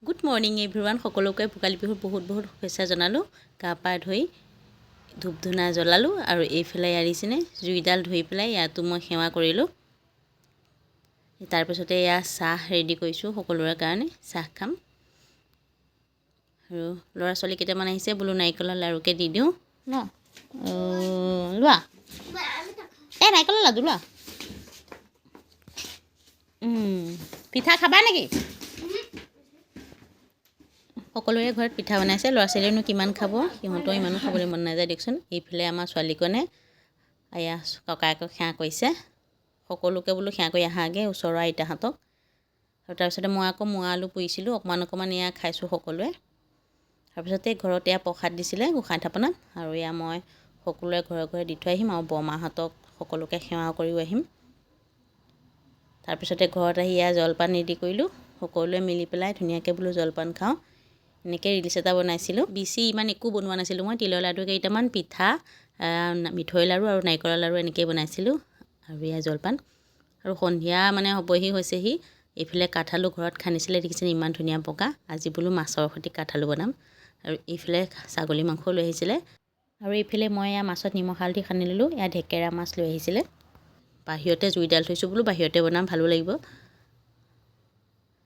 good morning everyone সকলোকে ভোগালী বিহুৰ বহুত বহুত শুভেচ্ছা জনালোঁ গা পা ধুই ধূপ ধূনা জ্বলালোঁ আৰু এইফালে আৰিছিনে জুইডাল ধুই পেলাই ইয়াতো মই সেৱা কৰিলোঁ তাৰপিছতে এয়া চাহ ৰেডি কৰিছোঁ সকলোৰে কাৰণে চাহ খাম আৰু ল'ৰা ছোৱালী কেইটামান আহিছে বোলো নাৰিকলৰ লাৰুকে দি দিওঁ ন লোৱা এই নাৰিকলৰ লাডু লোৱা পিঠা খাবা নেকি সকলোৰে ঘৰত পিঠা বনাইছে ল'ৰা ছোৱালীয়েনো কিমান খাব সিহঁতৰ ইমানো খাবলৈ মন নাযায় দিয়কচোন এইফালে আমাৰ ছোৱালীকণে এয়া ককায়েকক সেৱা কৰিছে সকলোকে বোলো সেৱা কৰি আহাগৈ ওচৰৰ আইতাহঁতক আৰু তাৰপিছতে মই আকৌ মোৱা আলু পুৰিছিলোঁ অকণমান এয়া খাইছোঁ সকলোৱে তাৰপিছতে ঘৰত এয়া প্ৰসাদ দিছিলে গোঁসাই থাপনাত আৰু এয়া মই সকলোৰে ঘৰে ঘৰে দি থৈ আহিম আৰু বৰমাহঁতক সকলোকে সেৱা কৰিও আহিম তাৰপিছতে ঘৰত আহি এয়া জলপান ৰেডি কৰিলোঁ সকলোৱে মিলি পেলাই ধুনীয়াকৈ বোলো জলপান খাওঁ এনেকৈ ৰিলছ এটা বনাইছিলোঁ বেছি ইমান একো বনোৱা নাছিলোঁ মই তিলৰ লাডু কেইটামান পিঠা মিঠৈ লাড়ু আৰু নাৰিকলৰ লাড়ু এনেকৈ বনাইছিলোঁ আৰু এয়া জলপান আৰু সন্ধিয়া মানে হ'বহি হৈছেহি এইফালে কাঠআলু ঘৰত খান্দিছিলে দেখিছেনে ইমান ধুনীয়া পকা আজি বোলো মাছৰ সৈতে কাঠআলু বনাম আৰু এইফালে ছাগলী মাংস লৈ আহিছিলে আৰু এইফালে মই এয়া মাছত নিমখ হালধি সানি ল'লোঁ এয়া ঢেকেৰা মাছ লৈ আহিছিলে বাহিৰতে জুইডাল থৈছোঁ বোলো বাহিৰতে বনাম ভালো লাগিব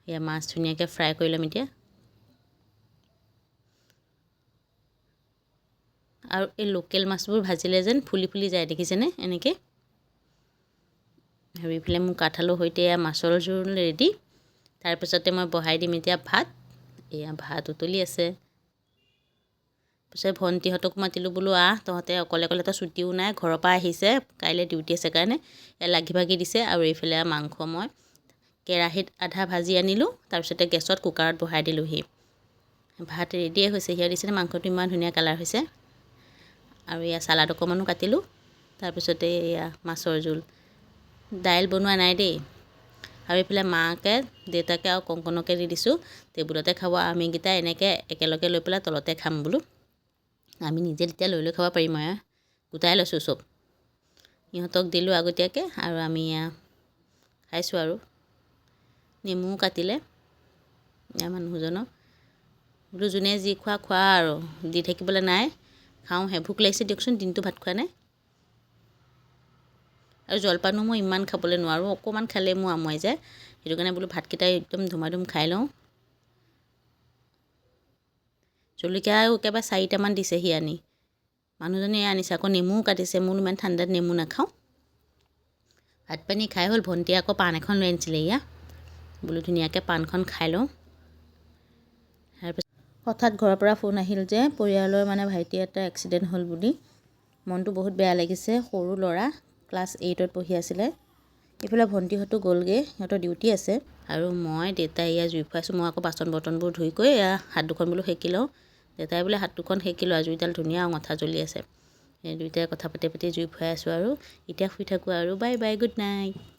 এয়া মাছ ধুনীয়াকৈ ফ্ৰাই কৰি ল'ম এতিয়া আৰু এই লোকেল মাছবোৰ ভাজিলে যেন ফুলি ফুলি যায় দেখিছেনে এনেকৈ আৰু এইফালে মোৰ কাঠআলুৰ সৈতে এয়া মাছৰ জোল ৰেডি তাৰপিছতে মই বহাই দিম এতিয়া ভাত এয়া ভাত উতলি আছে তাৰপিছত ভণ্টিহঁতক মাতিলোঁ বোলো তহঁতে অকলে অকলেতো ছুটিও নাই ঘৰৰ পৰা আহিছে কাইলৈ ডিউটি আছে কাৰণে লাগি ভাগি দিছে আৰু এইফালে মাংস মই কেৰাহীত আধা ভাজি আনিলোঁ তাৰপিছতে গেছত কুকাৰত বহাই দিলোঁহি ভাত ৰেডিয়ে হৈছে সিহঁত দিছেনে মাংসটো ইমান ধুনীয়া কালাৰ হৈছে আৰু এয়া চালাড অকণমানো কাটিলোঁ তাৰপিছতে এয়া মাছৰ জোল দাইল বনোৱা নাই দেই আৰু এইফালে মাকে দেউতাকে আৰু কংকনকে দি দিছোঁ টেবুলতে খাব আমিকেইটা এনেকৈ একেলগে লৈ পেলাই তলতে খাম বোলো আমি নিজে তেতিয়া লৈ খাব পাৰিম আৰু গোটাই লৈছোঁ চব ইহঁতক দিলোঁ আগতীয়াকৈ আৰু আমি এয়া খাইছোঁ আৰু নেমুও কাটিলে এয়া মানুহজনক বোলো যোনে যি খোৱা আৰু দি থাকিবলৈ নাই খাওঁহে ভোক লাগিছে দিয়কচোন দিনটো ভাত খোৱা নাই আৰু জলপানো মই ইমান খাবলৈ নোৱাৰোঁ অকণমান খালে মোৰ আমুৱাই যায় সেইটো কাৰণে বোলো ভাতকেইটা একদম ধুমাধুম খাই লওঁ জলকীয়াও একেবাৰে 4টামান দিছেহি আনি মানুহজনে আনিছে আকৌ নেমুও কাটিছে মোৰ ইমান ঠাণ্ডাত নেমু নাখাওঁ ভাত পানী খাই হ'ল ভণ্টিয়ে আকৌ পাণ এখন লৈ আনিছিলে এয়া বোলো ধুনীয়াকৈ পাণখন খাই লওঁ তাৰপিছত হঠাৎ ঘৰৰ পৰা ফোন আহিল যে পৰিয়ালৰ মানে ভাইটি এটা এক্সিডেণ্ট হ'ল বুলি মনটো বহুত বেয়া লাগিছে সৰু ল'ৰা ক্লাছ 8ত পঢ়ি আছিলে এইফালে ভণ্টিহঁতো গ'লগৈ সিহঁতৰ ডিউটি আছে আৰু মই দেউতাই এয়া জুই ফুৱাইছোঁ মই আকৌ বাচন বৰ্তনবোৰ ধুই কৰি এয়া হাত দুখন বোলো সেকি লওঁ দেউতাই বোলে হাত দুখন সেকি লওঁ জুইডাল ধুনীয়া অঙঠা জ্বলি আছে এই দুয়োটাই কথা পাতি পাতি জুই ফুৱাই আছোঁ আৰু এতিয়া শুই থাকোঁ আৰু বাই বাই গুড নাইট